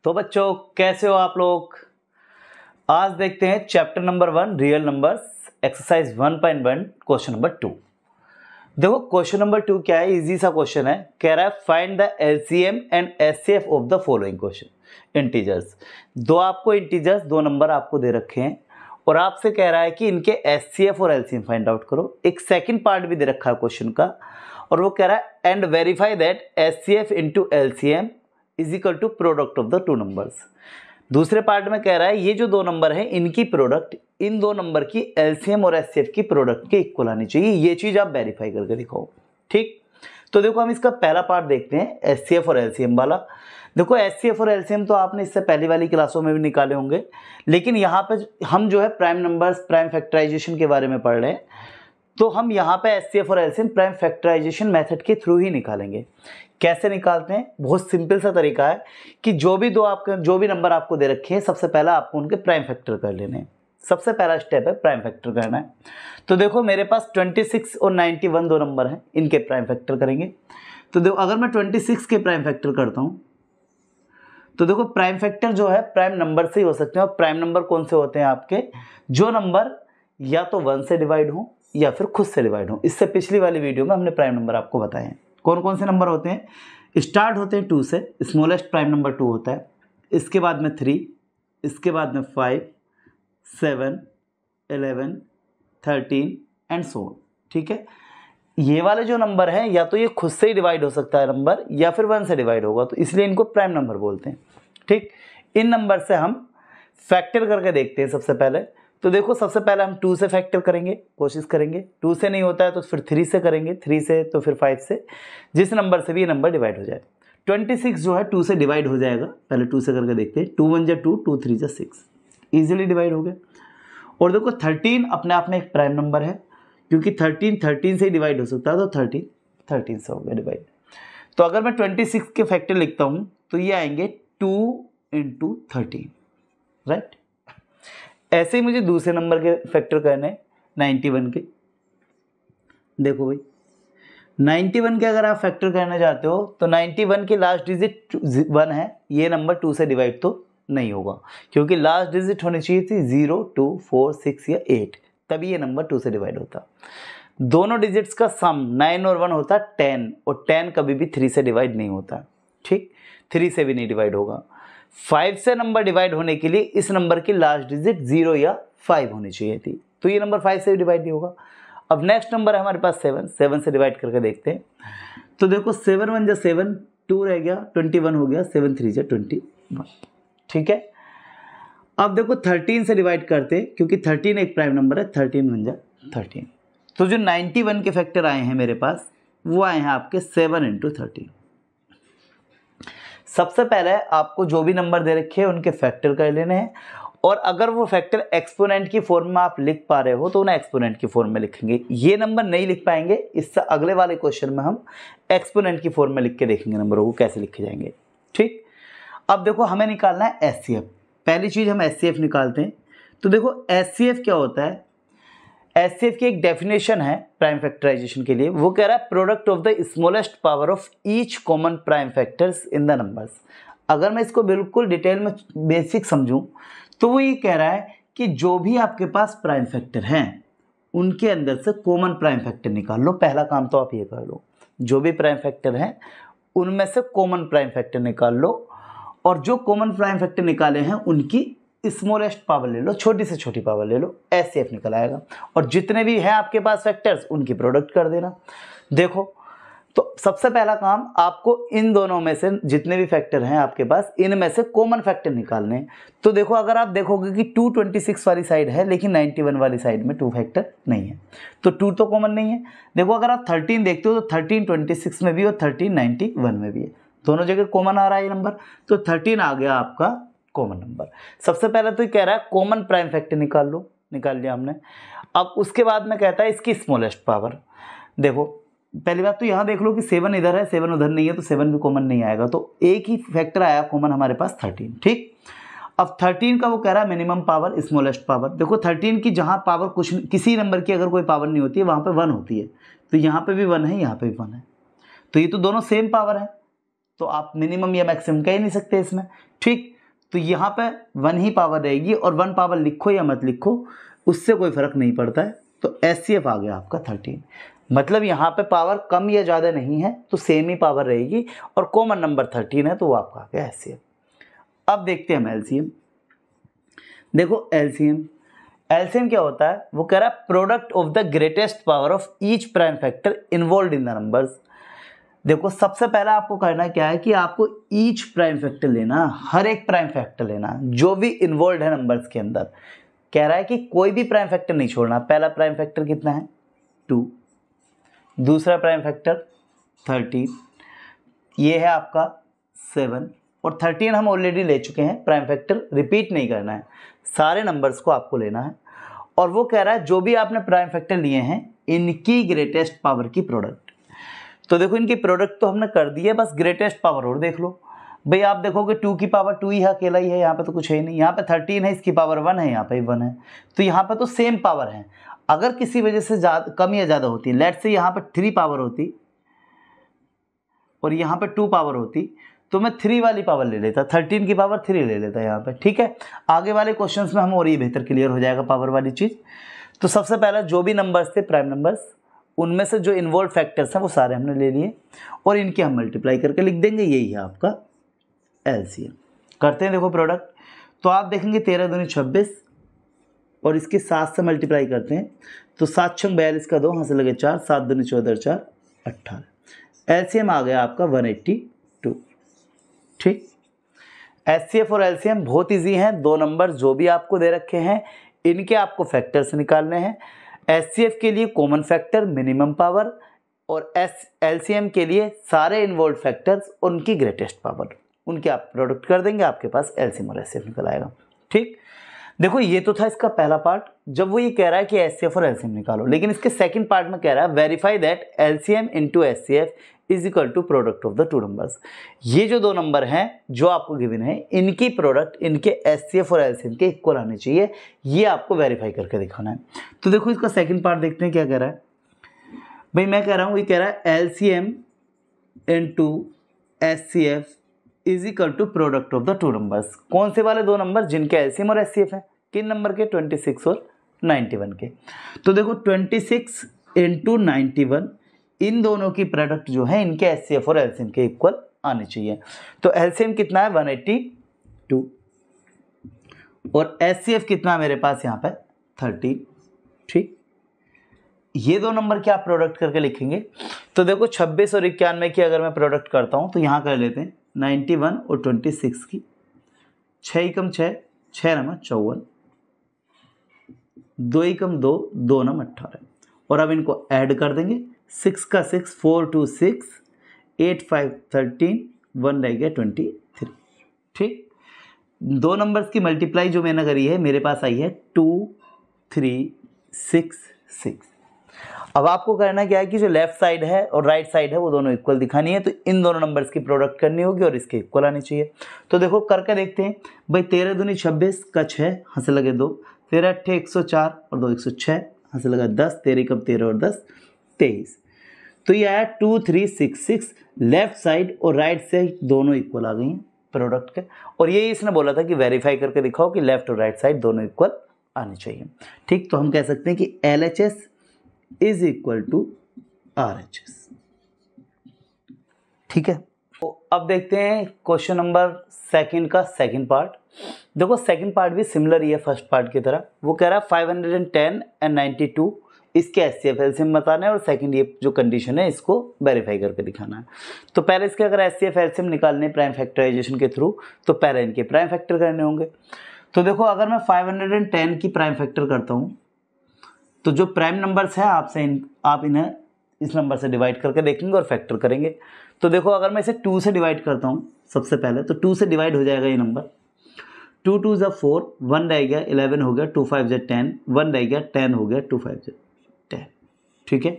तो बच्चों कैसे हो आप लोग। आज देखते हैं chapter number 1 real numbers exercise 1.1 question number 2। देखो क्वेश्चन नंबर 2 क्या है, इजी सा क्वेश्चन है। कह रहा है find the LCM and HCF of the following question. Integers, दो आपको इंटीजर्स दो नंबर आपको दे रखे हैं और आपसे कह रहा है कि इनके एचसीएफ और एलसीएम फाइंड आउट करो। एक सेकंड पार्ट भी दे रखा है क्वेश्चन का और वो कह रहा है and verify that HCF into LCM is equal to product of the two numbers. दूसरे पार्ट में कह रहा है ये जो दो नंबर है इनकी प्रोडक्ट इन दो नंबर की एलसीएम और एचसीएफ की प्रोडक्ट के इक्वल आनी चाहिए। ये चीज आप वेरीफाई करके दिखाओ। ठीक, तो देखो हम इसका पहला पार्ट देखते हैं एचसीएफ और एलसीएम वाला। देखो एचसीएफ और एलसीएम तो आपने इससे पहली वाली क्लासों में भी निकाले होंगे, लेकिन यहाँ पे हम जो है प्राइम नंबर्स प्राइम फैक्टराइजेशन के बारे में पढ़ रहे हैं, तो हम यहाँ पे एचसीएफ और एलसीएम प्राइम फैक्टराइजेशन मेथड के थ्रू ही निकालेंगे। कैसे निकालते हैं, बहुत सिंपल सा तरीका है कि जो भी नंबर आपको दे रखे हैं सबसे पहला आपको उनके प्राइम फैक्टर कर लेने हैं। सबसे पहला स्टेप है प्राइम फैक्टर करना है। तो देखो मेरे पास 26 और 91 दो नंबर हैं, इनके प्राइम फैक्टर करेंगे। तो देखो अगर मैं 26 के प्राइम फैक्टर करता हूँ तो देखो प्राइम फैक्टर जो है प्राइम नंबर से ही हो सकते हैं। और प्राइम नंबर कौन से होते हैं आपके, जो नंबर या तो 1 से डिवाइड हो या फिर खुद से डिवाइड हो। इससे पिछली वाली वीडियो में हमने प्राइम नंबर आपको बताए हैं। कौन कौन से नंबर होते हैं, स्टार्ट होते हैं 2 से, स्मॉलेस्ट प्राइम नंबर 2 होता है, इसके बाद में 3, इसके बाद में 5, 7, 11, 13 एंड सो ऑन। ठीक है, ये वाले जो नंबर हैं या तो ये खुद से ही डिवाइड हो सकता है नंबर या फिर 1 से डिवाइड होगा, तो इसलिए इनको प्राइम नंबर बोलते हैं। ठीक, इन नंबर से हम फैक्टर करके देखते हैं सबसे पहले। तो देखो सबसे पहले हम 2 से फैक्टर करेंगे, कोशिश करेंगे। 2 से नहीं होता है तो फिर 3 से करेंगे, 3 से तो फिर 5 से, जिस नंबर से भी ये नंबर डिवाइड हो जाए। 26 जो है 2 से डिवाइड हो जाएगा, पहले 2 से करके देखते हैं। 2 1 जा 2, 2 3 जा 6, ईजिली डिवाइड हो गया। और देखो 13 अपने आप में एक प्राइम नंबर है, क्योंकि 13 से ही डिवाइड हो सकता है, तो 13 से हो गया डिवाइड। तो अगर मैं 26 के फैक्टर लिखता हूँ तो ये आएंगे 2 × 13, राइट। ऐसे ही मुझे दूसरे नंबर के फैक्टर करने 91 के। देखो भाई 91 के अगर आप फैक्टर करने जाते हो तो 91 के लास्ट डिजिट 1 है, ये नंबर 2 से डिवाइड तो नहीं होगा, क्योंकि लास्ट डिजिट होनी चाहिए थी 0, 2, 4, 6 या 8, तभी ये नंबर 2 से डिवाइड होता। दोनों डिजिट्स का सम 9 और 1 होता 10, और 10 कभी भी 3 से डिवाइड नहीं होता। ठीक, 3 से भी नहीं डिवाइड होगा। 5 से नंबर डिवाइड होने के लिए इस नंबर की लास्ट डिजिट 0 या 5 होनी चाहिए थी, तो ये नंबर 5 से भी डिवाइड नहीं होगा। अब नेक्स्ट नंबर है हमारे पास 7 से डिवाइड करके देखते हैं। तो देखो 7 1 जा 7, 2 रह गया, 21 हो गया, 7 3 जा 21। ठीक है, अब देखो 13 से डिवाइड करते हैं, क्योंकि 13 एक प्राइम नंबर है, 13 1 जा 13। तो जो 91 के फैक्टर आए हैं मेरे पास वो आए हैं आपके 7 × 13। सबसे पहले आपको जो भी नंबर दे रखे हैं उनके फैक्टर कर लेने हैं, और अगर वो फैक्टर एक्सपोनेंट की फॉर्म में आप लिख पा रहे हो तो उन्हें एक्सपोनेंट की फॉर्म में लिखेंगे। ये नंबर नहीं लिख पाएंगे, इससे अगले वाले क्वेश्चन में हम एक्सपोनेंट की फॉर्म में लिख के देखेंगे नंबरों को कैसे लिखे जाएंगे। ठीक, अब देखो हमें निकालना है एचसीएफ। पहली चीज हम एचसीएफ निकालते हैं। तो देखो एचसीएफ क्या होता है, एचसीएफ की एक डेफिनेशन है प्राइम फैक्टराइजेशन के लिए। वो कह रहा है product of the smallest power of each common prime factors in the numbers. अगर मैं इसको बिल्कुल डिटेल में बेसिक समझूं तो वो ये कह रहा है कि जो भी आपके पास प्राइम फैक्टर हैं उनके अंदर से कॉमन प्राइम फैक्टर निकाल लो। पहला काम तो आप ये कर लो, जो भी प्राइम फैक्टर हैं उनमें से कॉमन प्राइम फैक्टर निकाल लो, और जो कॉमन प्राइम फैक्टर निकाले हैं उनकी स्मॉलेस्ट पावर ले लो, छोटी से छोटी पावर ले लो, एचसीएफ निकल आएगा। और जितने भी हैं आपके पास फैक्टर्स उनकी प्रोडक्ट कर देना। देखो तो सबसे पहला काम आपको इन दोनों में से जितने भी फैक्टर हैं आपके पास इनमें से कॉमन फैक्टर निकालने हैं। तो देखो अगर आप देखोगे कि 226 वाली साइड है लेकिन 91 वाली साइड में 2 फैक्टर नहीं है, तो 2 तो कॉमन नहीं है। देखो अगर आप 13 देखते हो तो 13 26 में भी और 13 91 में भी है, दोनों जगह कॉमन आ रहा है ये नंबर, तो 13 आ गया आपका कॉमन नंबर। सबसे पहले तो ये कह रहा है कॉमन प्राइम फैक्टर निकाल लो, निकाल लिया हमने। अब उसके बाद में कहता है इसकी स्मॉलेस्ट पावर। देखो पहली बात तो यहाँ देख लो कि 7 इधर है 7 उधर नहीं है, तो 7 भी कॉमन नहीं आएगा, तो एक ही फैक्टर आया कॉमन हमारे पास 13। ठीक, अब 13 का वो कह रहा है मिनिमम पावर स्मॉलेस्ट पावर। देखो 13 की जहाँ पावर किसी नंबर की अगर कोई पावर नहीं होती है वहाँ पे 1 होती है, तो यहाँ पे भी 1 है, यहाँ पे भी 1 है, तो ये तो दोनों सेम पावर है। तो आप मिनिमम या मैक्सिमम कह ही नहीं सकते इसमें, ठीक। तो यहाँ पे 1 ही पावर रहेगी, और 1 पावर लिखो या मत लिखो उससे कोई फर्क नहीं पड़ता है। तो HCF आ गया आपका 13। मतलब यहाँ पे पावर कम या ज़्यादा नहीं है, तो सेम ही पावर रहेगी, और कॉमन नंबर 13 है, तो वो आपका आ गया HCF। अब देखते हैं हम LCM। देखो LCM क्या होता है, वो कह रहा है product of the greatest power of each prime factor involve in the numbers. देखो सबसे पहला आपको करना क्या है कि आपको ईच प्राइम फैक्टर लेना, हर एक प्राइम फैक्टर लेना जो भी इन्वॉल्व है नंबर्स के अंदर। कह रहा है कि कोई भी प्राइम फैक्टर नहीं छोड़ना। पहला प्राइम फैक्टर कितना है 2, दूसरा प्राइम फैक्टर 13, ये है आपका 7, और 13 हम ऑलरेडी ले चुके हैं। प्राइम फैक्टर रिपीट नहीं करना है, सारे नंबर्स को आपको लेना है। और वो कह रहा है जो भी आपने प्राइम फैक्टर लिए हैं इनकी ग्रेटेस्ट पावर की प्रोडक्ट। तो देखो इनकी प्रोडक्ट तो हमने कर दी है, बस ग्रेटेस्ट पावर और देख लो भाई। आप देखोगे 2 की पावर 2 ही है, अकेला ही है, यहाँ पे तो कुछ है ही नहीं। यहाँ पे 13 है, इसकी पावर 1 है, यहाँ पे 1 है, तो यहाँ पे तो सेम पावर है। अगर किसी वजह से कम या ज़्यादा होती, लेट से यहाँ पे 3 पावर होती और यहाँ पे 2 पावर होती, तो मैं 3 वाली पावर ले लेता, 13 की पावर 3 ले लेता यहाँ पे, ठीक है। आगे वाले क्वेश्चंस में हम और ये बेहतर क्लियर हो जाएगा पावर वाली चीज़। तो सबसे पहला जो भी नंबर्स थे प्राइम नंबर्स, उनमें से जो इन्वॉल्व फैक्टर्स हैं वो सारे हमने ले लिए, और इनके हम मल्टीप्लाई करके लिख देंगे। यही है आपका LCM। करते हैं देखो प्रोडक्ट। तो आप देखेंगे 13 दूनी 26, और इसके 7 से मल्टीप्लाई करते हैं तो 7 छंग 42 का 2, यहाँ से लगे 4, 7 दूनी 14, 4 18। LCM आ गया आपका 182, ठीक। HCF और LCM बहुत ईजी हैं। 2 नंबर जो भी आपको दे रखे हैं इनके आपको फैक्टर्स निकालने हैं। HCF के लिए कॉमन फैक्टर, मिनिमम पावर, और LCM के लिए सारे इन्वॉल्व फैक्टर्स उनकी ग्रेटेस्ट पावर, उनके आप प्रोडक्ट कर देंगे, आपके पास LCM और HCF निकल आएगा, ठीक। देखो ये तो था इसका पहला पार्ट, जब वो ये कह रहा है कि HCF और LCM निकालो। लेकिन इसके सेकंड पार्ट में कह रहा है verify that LCM into HCF is equal to product of the 2 numbers. ये जो 2 नंबर हैं जो आपको गिवन है, इनकी प्रोडक्ट इनके HCF और LCM के इक्वल आने चाहिए, ये आपको वेरीफाई करके दिखाना है। तो देखो इसका सेकंड पार्ट देखते हैं क्या कह रहा है। भाई मैं कह रहा हूँ, ये कह रहा है LCM into HCF is equal to product of the 2 numbers. कौन से वाले 2 नंबर जिनके LCM और HCF हैं, किन नंबर के, 26 और 91 के। तो देखो 26 इंटू 91, इन दोनों की प्रोडक्ट जो है इनके HCF और LCM के इक्वल आने चाहिए। तो LCM कितना है 182, और HCF कितना है मेरे पास यहाँ पे 13, ठीक। ये 2 नंबर के आप प्रोडक्ट करके लिखेंगे। तो देखो 26 और 91 की अगर मैं प्रोडक्ट करता हूँ तो यहाँ कर लेते हैं 91 और 26 की, 6 एकम 6, 6 नम 54, 2 एकम 2, 2 नम 18, और अब इनको ऐड कर देंगे। 6 का 6, 4 2 6, 8 5 13, 1 रह गया 23, ठीक। 2 नंबर्स की मल्टीप्लाई जो मैंने करी है मेरे पास आई है 2 3 6 6। अब आपको करना क्या है कि जो लेफ्ट साइड है और राइट साइड है वो दोनों इक्वल दिखानी है, तो इन दोनों नंबर्स की प्रोडक्ट करनी होगी और इसके इक्वल आनी चाहिए। तो देखो करके देखते हैं भाई। 13 दूनी 26 का 6, यहाँ से लगे 2, 13 8 104 और 2 106, यहाँ से लगा 10, 13 कम 13 और 10 23। तो ये आया 2 3 6 6। लेफ्ट साइड और राइट साइड दोनों इक्वल आ गई हैं प्रोडक्ट के, और यही इसने बोला था कि वेरीफाई करके दिखाओ कि लेफ्ट और राइट साइड दोनों इक्वल आनी चाहिए, ठीक। तो हम कह सकते हैं कि LHS is equal to RHS, ठीक है। तो अब देखते हैं क्वेश्चन नंबर सेकंड का सेकंड पार्ट। देखो सेकंड पार्ट भी सिमिलर ही है फर्स्ट पार्ट की तरह। वो कह रहा है 510 एंड 92 इसके HCF LCM बताना है, और सेकंड ये जो कंडीशन है इसको वेरीफाई करके दिखाना है। तो पहले इसके अगर HCF LCM निकालने प्राइम फैक्टराइजेशन के थ्रू, तो पहले इनके प्राइम फैक्टर करने होंगे। तो देखो अगर मैं 510 की प्राइम फैक्टर करता हूँ तो जो प्राइम नंबर्स हैं आप इन्हें इस नंबर से डिवाइड करके देखेंगे और फैक्टर करेंगे। तो देखो अगर मैं इसे 2 से डिवाइड करता हूँ सबसे पहले, तो 2 से डिवाइड हो जाएगा ये नंबर। 2 2 ज़ा 4, 1 रह गया, 11 हो गया, 2 5 ज़ा 10, 1 रह गया, 10 हो गया, 2 5 ज़ा 10, ठीक है।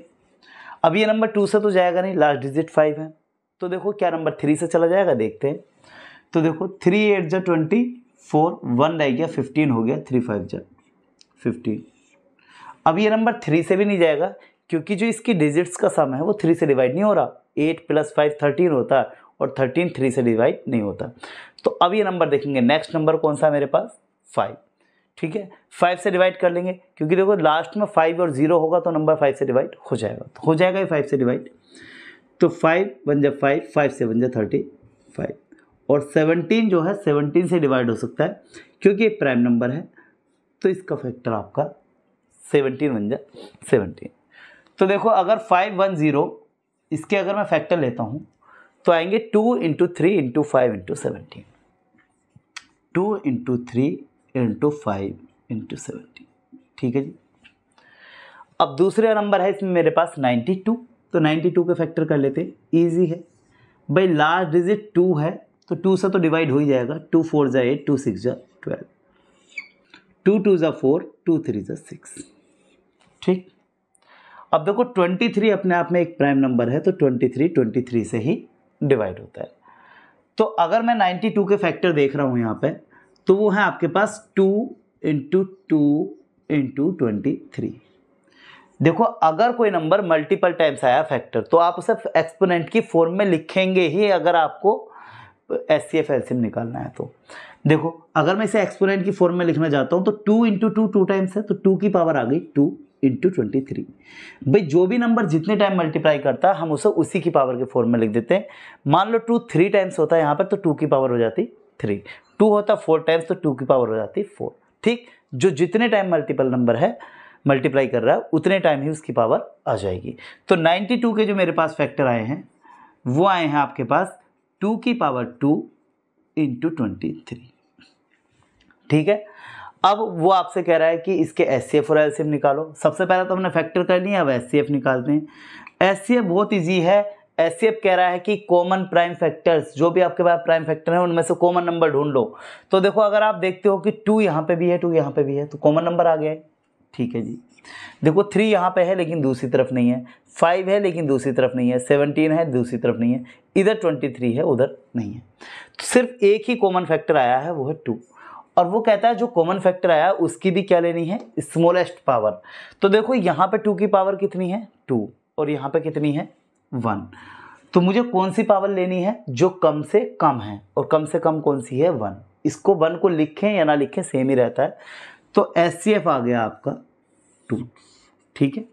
अब ये नंबर 2 से तो जाएगा नहीं, लास्ट डिजिट 5 है, तो देखो क्या नंबर 3 से चला जाएगा, देखते हैं। तो देखो 3 8 ज़ा 24, 1 रह गया, 15 हो गया, 3 5 ज़ा 15। अब ये नंबर 3 से भी नहीं जाएगा, क्योंकि जो इसकी डिजिट्स का सम है वो 3 से डिवाइड नहीं हो रहा। 8 + 5 13 होता है, और 13 3 से डिवाइड नहीं होता। तो अब ये नंबर देखेंगे, नेक्स्ट नंबर कौन सा है मेरे पास 5, ठीक है 5 से डिवाइड कर लेंगे, क्योंकि देखो लास्ट में 5 और 0 होगा तो नंबर 5 से डिवाइड हो जाएगा, तो हो जाएगा ये 5 से डिवाइड। तो 5 1 जा 5, 5 से 1 जा 35, और 17 जो है 17 से डिवाइड हो सकता है क्योंकि ये प्राइम नंबर है, तो इसका फैक्टर आपका 17 1 जा 17। तो देखो अगर 5 1 0 इसके अगर मैं फैक्टर लेता हूँ तो आएंगे 2 × 3 × 5 × 17, 2 × 3 × 5 × 17, ठीक है जी। अब दूसरा नंबर है इसमें मेरे पास 92, तो 92 के फैक्टर कर लेते हैं, ईजी है भाई, लास्ट डिजिट 2 है तो 2 से तो डिवाइड हो ही जाएगा, 2 4 जा 8, 2 6 जा 12, 2 2 जा 4, 2 3 जा 6, ठीक। अब देखो 23 अपने आप में एक प्राइम नंबर है, तो 23 से ही डिवाइड होता है। तो अगर मैं 92 के फैक्टर देख रहा हूँ यहाँ पे, तो वो है आपके पास 2 × 2 × 23। देखो अगर कोई नंबर मल्टीपल टाइम्स आया फैक्टर, तो आप उसे एक्सपोनेंट की फॉर्म में लिखेंगे ही अगर आपको एचसीएफ एलसीएम निकालना है। तो देखो अगर मैं इसे एक्सपोनेंट की फॉर्म में लिखना चाहता हूँ तो 2 × 2 2 टाइम्स है, तो 2 की पावर आ गई 2 × 23। भाई जो भी नंबर जितने टाइम मल्टीप्लाई करता है हम उसे उसी की पावर के फॉर्म में लिख देते हैं। मान लो 2 3 टाइम्स होता है यहाँ पर, तो 2 की पावर हो जाती 3, 2 होता 4 टाइम्स तो 2 की पावर हो जाती 4, ठीक। जो जितने टाइम मल्टीपल नंबर है मल्टीप्लाई कर रहा है उतने टाइम ही उसकी पावर आ जाएगी। तो 92 के जो मेरे पास फैक्टर आए हैं वो आए हैं आपके पास 2 की पावर 2 × 23, ठीक है। अब वो आपसे कह रहा है कि इसके एचसीएफ और एलसीएम निकालो। सबसे पहले तो हमने फैक्टर कर लिया, अब एचसीएफ निकालते हैं। एचसीएफ बहुत इजी है। एचसीएफ कह रहा है कि कॉमन प्राइम फैक्टर्स, जो भी आपके पास प्राइम फैक्टर है उनमें से कॉमन नंबर ढूंढ लो। तो देखो अगर आप देखते हो कि 2 यहाँ पे भी है, 2 यहाँ पे भी है, तो कॉमन नंबर आ गया है, ठीक है जी। देखो 3 यहाँ पे है लेकिन दूसरी तरफ नहीं है, 5 है लेकिन दूसरी तरफ नहीं है, 17 है दूसरी तरफ नहीं है, इधर 23 है उधर नहीं है। तो सिर्फ एक ही कॉमन फैक्टर आया है वो है 2, और वो कहता है जो कॉमन फैक्टर आया उसकी भी क्या लेनी है, स्मॉलेस्ट पावर। तो देखो यहाँ पे 2 की पावर कितनी है 2, और यहाँ पे कितनी है 1, तो मुझे कौन सी पावर लेनी है जो कम से कम है, और कम से कम कौन सी है 1। इसको 1 को लिखें या ना लिखें सेम ही रहता है। तो एचसीएफ आ गया आपका 2, ठीक है।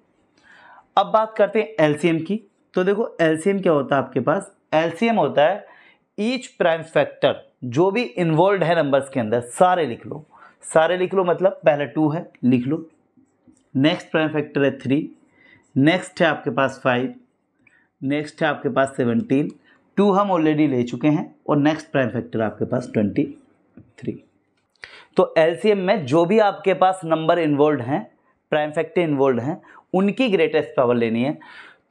अब बात करते हैं एलसीएम की। तो देखो एलसीएम क्या होता है आपके पास, एलसीएम होता है ईच प्राइम फैक्टर, जो भी इन्वॉल्व है नंबर्स के अंदर सारे लिख लो, सारे लिख लो, मतलब पहले 2 है लिख लो, नेक्स्ट प्राइम फैक्टर है 3, नेक्स्ट है आपके पास 5, नेक्स्ट है आपके पास 17, 2 हम ऑलरेडी ले चुके हैं, और नेक्स्ट प्राइम फैक्टर आपके पास 23। तो एलसीएम में जो भी आपके पास नंबर इन्वॉल्व हैं, प्राइम फैक्टर इन्वॉल्व हैं, उनकी ग्रेटेस्ट पावर लेनी है।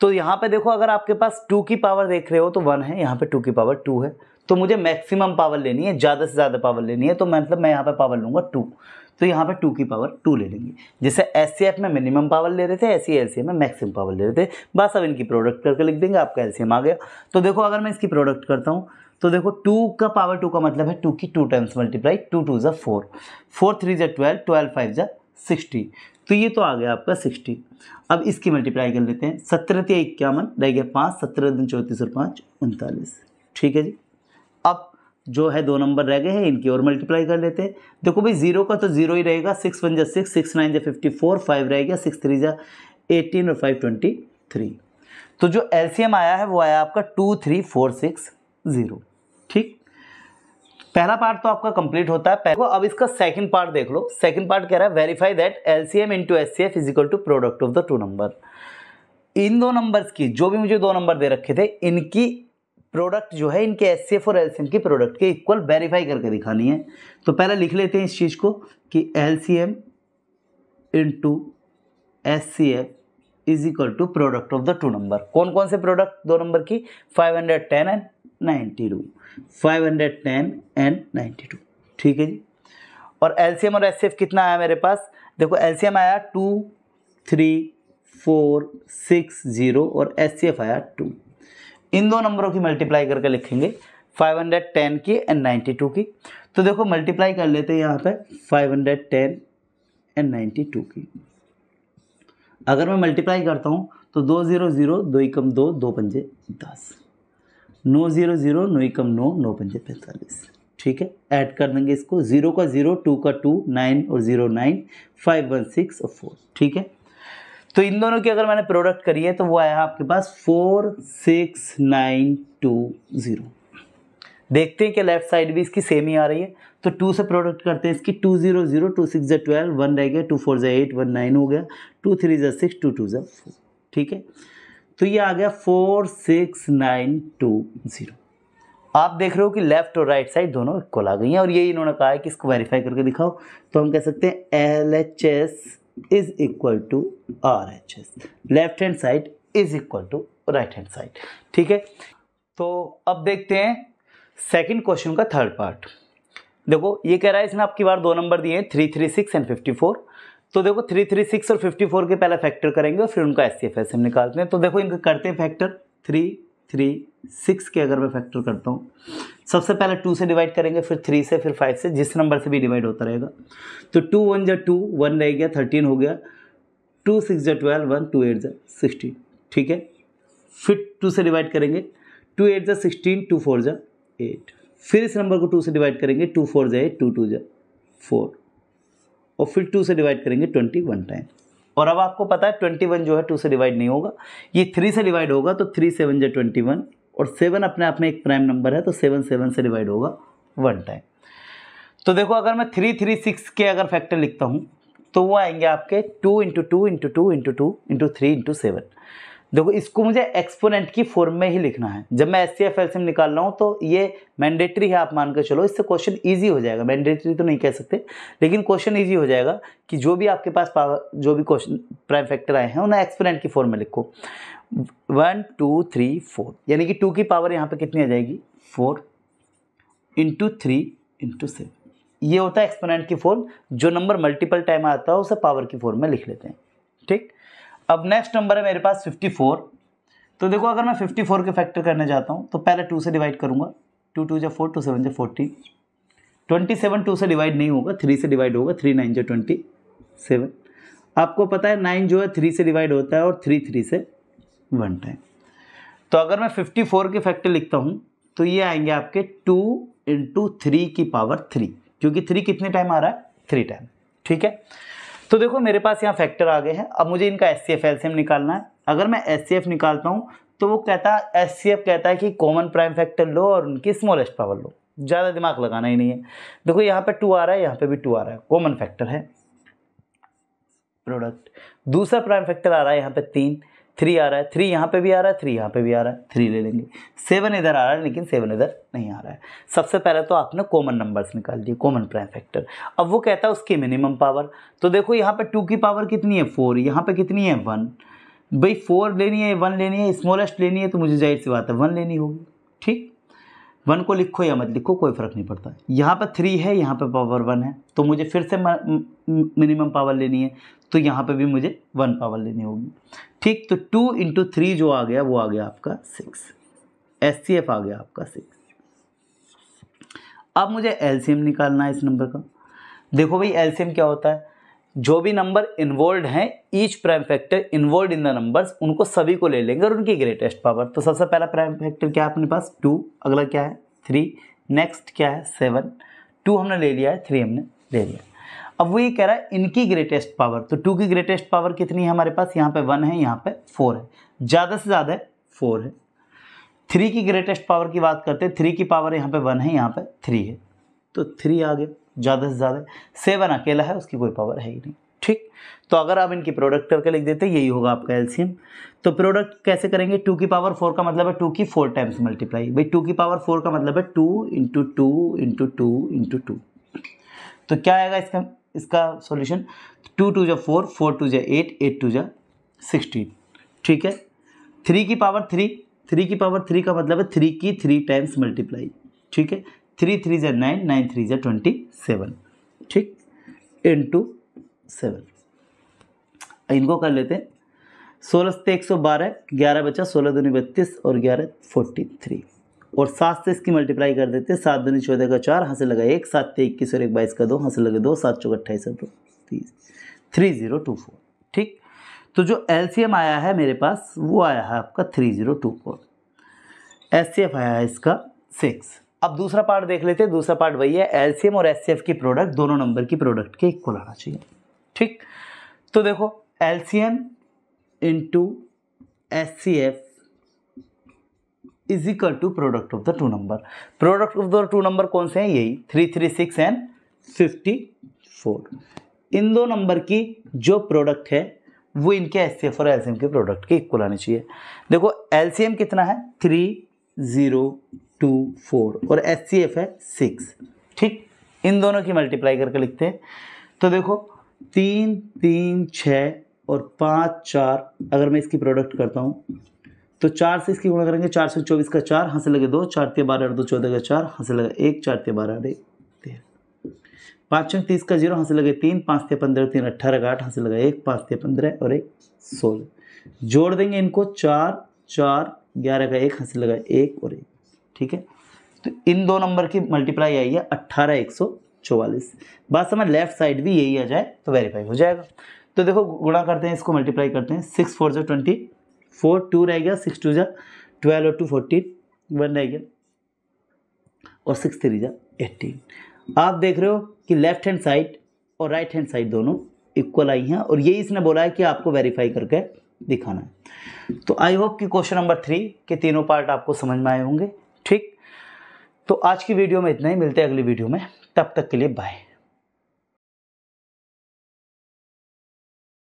तो यहाँ पे देखो अगर आपके पास 2 की पावर देख रहे हो तो 1 है, यहाँ पे 2 की पावर 2 है, तो मुझे मैक्सिमम पावर लेनी है, ज़्यादा से ज़्यादा पावर लेनी है, तो मतलब मैं यहाँ पे पावर लूँगा 2, तो यहाँ पे 2 की पावर 2 ले लेंगे। जैसे एचसीएफ में मिनिमम पावर ले रहे थे, ऐसे ही एलसीएम में मैक्सिमम पावर ले रहे थे, बस अब इनकी प्रोडक्ट करके लिख देंगे, आपका एलसीएम आ गया। तो देखो अगर मैं इसकी प्रोडक्ट करता हूँ तो देखो 2 का पावर 2 का मतलब है 2 की 2 टाइम्स मल्टीप्लाई, 2 2 जा 4, 4 3 जा 12, 12 5 जा 60, तो ये तो आ गया आपका 60। अब इसकी मल्टीप्लाई कर लेते हैं, 17 × 51 रह गया 5, 17 × 34 और 5 39, ठीक है जी। अब जो है 2 नंबर रह गए हैं, इनकी और मल्टीप्लाई कर लेते हैं। देखो भाई 0 का तो 0 ही रहेगा, 6 1 जा 6, 6 9 जा 54, 5 रह गया, 6 3 जा 18 और 5 23। तो जो एलसीएम आया है वो आया आपका 23460, ठीक। पहला पार्ट तो आपका कंप्लीट होता है। अब इसका सेकंड पार्ट देख लो। सेकंड पार्ट कह रहा है verify that LCM into HCF is equal to product of the 2 number. इन 2 नंबर्स की, जो भी मुझे 2 नंबर दे रखे थे, इनकी प्रोडक्ट जो है, इनके एचसीएफ और एलसीएम की प्रोडक्ट के इक्वल वेरीफाई करके दिखानी है। तो पहले लिख लेते हैं इस चीज को कि LCM into HCF is equal to product of the 2 number. कौन कौन से प्रोडक्ट 2 नंबर की, 510 एंड 92, 510 एंड 92, ठीक है जी। और एलसीएम और एचसीएफ कितना आया मेरे पास, देखो एलसीएम आया 2 3 4 6 0 और एचसीएफ आया 2। इन 2 नंबरों की मल्टीप्लाई करके लिखेंगे, 510 की एंड 92 की। तो देखो मल्टीप्लाई कर लेते हैं यहाँ पे 510 एंड 92 की। अगर मैं मल्टीप्लाई करता हूँ तो 2 0 0, 2 एकम 2, 2 पंजे 10, 9 0 0, 9 कम 9, 9 पंजे 45। ठीक है, ऐड कर देंगे इसको, 0 का 0, 2 का 2, 9 और 0 9, 5 1 6 और 4। ठीक है, तो इन दोनों की अगर मैंने प्रोडक्ट करी है तो वो आया आपके पास 4 6 9 2 0। देखते हैं कि लेफ्ट साइड भी इसकी सेम ही आ रही है, तो 2 से प्रोडक्ट करते हैं इसकी। 2 0 0, 2 6 12, 1 रह गया, 2 4 8, 1 9 हो गया, 2 3 6, 2 2 4। ठीक है, तो ये आ गया 4 6 9 2 0। आप देख रहे हो कि लेफ्ट और राइट साइड दोनों इक्वल आ गई हैं, और ये इन्होंने कहा है कि इसको वेरीफाई करके दिखाओ, तो हम कह सकते हैं LHS is equal to RHS, left hand side is equal to right hand side. ठीक है, तो अब देखते हैं सेकंड क्वेश्चन का थर्ड पार्ट। देखो ये कह रहा है, इसने आपकी बार 2 नंबर दिए हैं 336 एंड 54। तो देखो 336 और 54 के पहले फैक्टर करेंगे और फिर उनका SCF हम निकालते हैं। तो देखो इनका करते हैं फैक्टर। 336 के अगर मैं फैक्टर करता हूँ, सबसे पहले 2 से डिवाइड करेंगे, फिर 3 से, फिर 5 से, जिस नंबर से भी डिवाइड होता रहेगा। तो 2 1 जा 2, 1 रह गया, 13 हो गया, 2 6 जा 12, 1 2 8 जा 16। ठीक है, फिर 2 से डिवाइड करेंगे, 2 8 जा 16, 2 4 जा 8, फिर इस नंबर को 2 से डिवाइड करेंगे, 2 4 जा 8, 2 2 जा 4, और फिर 2 से डिवाइड करेंगे 21 टाइम। और अब आपको पता है 21 जो है 2 से डिवाइड नहीं होगा, ये 3 से डिवाइड होगा, तो 3 7 जा 21, और 7 अपने आप में एक प्राइम नंबर है, तो 7 7 से डिवाइड होगा 1 टाइम। तो देखो अगर मैं 336 के अगर फैक्टर लिखता हूँ तो वो आएंगे आपके 2 into 2 into 2 into 2 into 3 into 7। देखो इसको मुझे एक्सपोनेंट की फॉर्म में ही लिखना है। जब मैं SCF LCM निकाल रहा हूँ तो ये मैंडेटरी है, आप मान कर चलो, इससे क्वेश्चन इजी हो जाएगा। मैंडेटरी तो नहीं कह सकते, लेकिन क्वेश्चन इजी हो जाएगा कि जो भी आपके पास पावर, जो भी क्वेश्चन प्राइम फैक्टर आए हैं उन्हें एक्सपोनेंट की फॉर्म में लिखो। 1 2 3 4, यानी कि 2 की पावर यहाँ पे कितनी आ जाएगी, 4 इंटू 3 इंटू 7। ये होता है एक्सपोनेंट की फॉर्म। जो नंबर मल्टीपल टाइम आता है उसे पावर की फॉर्म में लिख लेते हैं। ठीक, अब नेक्स्ट नंबर है मेरे पास 54। तो देखो अगर मैं 54 के फैक्टर करने जाता हूँ तो पहले 2 से डिवाइड करूँगा, 2 2 जा 4, 2 7 जा 14, 27 2 से डिवाइड नहीं होगा, 3 से डिवाइड होगा, 3 9 जा 27। आपको पता है 9 जो है 3 से डिवाइड होता है, और 3 3 से 1 टाइम। तो अगर मैं 54 के फैक्टर लिखता हूँ तो ये आएंगे आपके 2 इंटू 3 की पावर 3, क्योंकि 3 कितने टाइम आ रहा है, 3 टाइम। ठीक है, तो देखो मेरे पास यहाँ फैक्टर आ गए हैं। अब मुझे इनका SCF LCM निकालना है। अगर मैं SCF निकालता हूँ तो वो कहता है, SCF कहता है कि कॉमन प्राइम फैक्टर लो और उनकी स्मॉलेस्ट पावर लो, ज़्यादा दिमाग लगाना ही नहीं है। देखो यहाँ पे 2 आ रहा है, यहाँ पे भी 2 आ रहा है, कॉमन फैक्टर है। प्रोडक्ट, दूसरा प्राइम फैक्टर आ रहा है यहाँ पे 3 आ रहा है, 3 यहाँ पे भी आ रहा है, 3 यहाँ पे भी आ रहा है, 3 ले लेंगे। 7 इधर आ रहा है, लेकिन 7 इधर नहीं आ रहा है। सबसे पहले तो आपने कॉमन नंबर्स निकाल दिए, कॉमन प्राइम फैक्टर। अब वो कहता है उसकी मिनिमम पावर। तो देखो यहाँ पे 2 की पावर कितनी है, 4, यहाँ पे कितनी है, 1। भाई 4 लेनी है, 1 लेनी है, स्मॉलेस्ट लेनी है, तो मुझे जाहिर सी बात है 1 लेनी होगी। ठीक, 1 को लिखो या मत लिखो कोई फर्क नहीं पड़ता। यहाँ पे 3 है, यहाँ पे पावर 1 है, तो मुझे फिर से मिनिमम पावर लेनी है, तो यहाँ पे भी मुझे 1 पावर लेनी होगी। ठीक, तो 2 इंटू 3 जो आ गया वो आ गया आपका 6, SCF आ गया आपका 6। अब मुझे LCM निकालना है इस नंबर का। देखो भाई LCM क्या होता है, जो भी नंबर इन्वॉल्व हैं, each prime factor involve in the numbers, उनको सभी को ले लेंगे और उनकी ग्रेटेस्ट पावर। तो सबसे पहला प्राइम फैक्टर क्या है अपने पास, 2, अगला क्या है 3, नेक्स्ट क्या है 7, 2 हमने ले लिया है, 3 हमने ले लिया। अब वो ये कह रहा है इनकी ग्रेटेस्ट पावर। तो 2 की ग्रेटेस्ट पावर कितनी है हमारे पास, यहाँ पे 1 है, यहाँ पे 4 है, ज़्यादा से ज़्यादा 4 है। 3 की ग्रेटेस्ट पावर की बात करते हैं, 3 की पावर यहाँ पे 1 है, यहाँ पे 3 है, तो 3 आ गया ज़्यादा से ज़्यादा। 7 अकेला है, उसकी कोई पावर है ही नहीं। ठीक, तो अगर आप इनकी प्रोडक्ट करके लिख देते यही होगा आपका LCM। तो प्रोडक्ट कैसे करेंगे, 2 की पावर 4 का मतलब है 2 की 4 टाइम्स मल्टीप्लाई। भाई 2 की पावर 4 का मतलब है 2 इंटू 2 इंटू 2 इंटू 2। तो क्या आएगा इसका सॉल्यूशन, 2 2 जा 4, 4 2 जा 8, 8 2 जा 16। ठीक है, 3 की पावर 3, 3 की पावर 3 का मतलब है 3 की 3 टाइम्स मल्टीप्लाई। ठीक है, 3 3 जा 9, 9 3 जा 27। ठीक, इंटू 7। इनको कर लेते हैं, 16 से 112, 11 बचा, 16 दूनी 32 और 11 43, और 7 से इसकी मल्टीप्लाई कर देते हैं, 7 दूनी 14 का 4, हाथ से लगा 1, 7 से 21 और 1 22 का 2, हाथ से लगे 2, 7 चौक 28 2 30, 3024। ठीक, तो जो LCM आया है मेरे पास वो आया है आपका 3024। HCF आया है इसका 6। अब दूसरा पार्ट देख लेते हैं। दूसरा पार्ट वही है, LCM और HCF की प्रोडक्ट दोनों नंबर की प्रोडक्ट के इक्वल आना चाहिए। ठीक, तो देखो LCM into HCF is equal to product of the two number. Product of the two number कौन से हैं? यही 336 एंड 54। इन दो नंबर की जो प्रोडक्ट है वो इनके HCF और LCM के प्रोडक्ट के इक्वल आनी चाहिए। देखो LCM कितना है? 3024 और HCF है 6। ठीक, इन दोनों की मल्टीप्लाई करके लिखते हैं। तो देखो 3 3 6 और 5 4, अगर मैं इसकी प्रोडक्ट करता हूँ तो 4 से इसकी गुणा करेंगे, 4 से 24 का 4, हाथ से लगे 2, 4 3 12 2 14 का 4, हाथ से लगा 1, 4 3 12 13, 5 6 30 का 0, हाथ से लगे 3, 5 3 15 3 18 का 8, हाथ से लगा 1, 5 3 15 और 1 16। जोड़ देंगे इनको, 4 4 11 का 1, हाथ से लगा 1 और 1। ठीक है, तो इन दो नंबर की मल्टीप्लाई आई है 18 144। बात समझ, लेफ्ट साइड भी यही आ जाए तो वेरीफाई हो जाएगा। तो देखो गुणा करते हैं, इसको मल्टीप्लाई करते हैं। 6 4 24, 2 रह गया, 6 2 12 और 2 14, 1 रह गया और 6 3 18। आप देख रहे हो कि लेफ्ट हैंड साइड और राइट हैंड साइड दोनों इक्वल आई हैं और यही इसने बोला है कि आपको वेरीफाई करके दिखाना है। तो आई होप कि क्वेश्चन नंबर 3 के तीनों पार्ट आपको समझ में आए होंगे। ठीक, तो आज की वीडियो में इतना ही, मिलते हैं अगली वीडियो में, तब तक के लिए बाय।